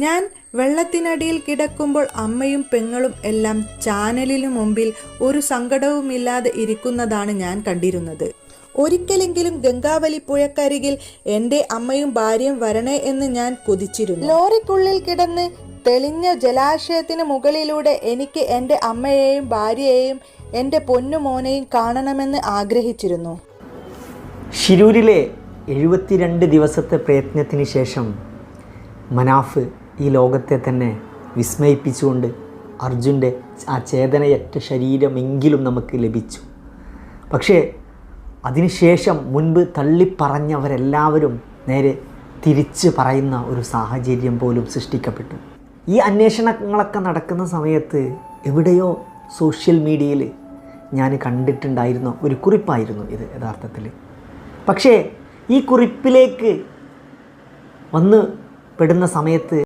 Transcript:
ഞാൻ വെള്ളത്തിനടിയിൽ കിടക്കുമ്പോൾ അമ്മയും പെങ്ങളും എല്ലാം ചാനലിനു മുമ്പിൽ ഒരു സങ്കടവുമില്ലാതെ ഇരിക്കുന്നതാണ് ഞാൻ കണ്ടിരുന്നത്. ഒരിക്കലെങ്കിലും ഗംഗാവലി പുഴക്കരികിൽ എൻ്റെ അമ്മയും ഭാര്യയും വരണേ എന്ന് ഞാൻ കൊതിച്ചിരുന്നു. ലോറിക്കുള്ളിൽ കിടന്ന് തെളിഞ്ഞ ജലാശയത്തിന് മുകളിലൂടെ എനിക്ക് എൻ്റെ അമ്മയെയും ഭാര്യയെയും എൻ്റെ പൊന്നുമോനെയും കാണണമെന്ന് ആഗ്രഹിച്ചിരുന്നു. ഷിരൂരിലെ 72 ദിവസത്തെ പ്രയത്നത്തിന് ശേഷം മനാഫ് ഈ ലോകത്തെ തന്നെ വിസ്മയിപ്പിച്ചുകൊണ്ട് അർജുൻ്റെ ആ ചേതനയറ്റ ശരീരമെങ്കിലും നമുക്ക് ലഭിച്ചു. പക്ഷേ അതിനുശേഷം മുൻപ് തള്ളിപ്പറഞ്ഞവരെല്ലാവരും നേരെ തിരിച്ച് പറയുന്ന ഒരു സാഹചര്യം പോലും സൃഷ്ടിക്കപ്പെട്ടു. ഈ അന്വേഷണങ്ങളൊക്കെ നടക്കുന്ന സമയത്ത് എവിടെയോ സോഷ്യൽ മീഡിയയിൽ ഞാൻ കണ്ടിട്ടുണ്ടായിരുന്ന ഒരു കുറിപ്പായിരുന്നു ഇത് യഥാർത്ഥത്തിൽ. പക്ഷേ ഈ കുറിപ്പിലേക്ക് വന്ന് പെടുന്ന സമയത്ത്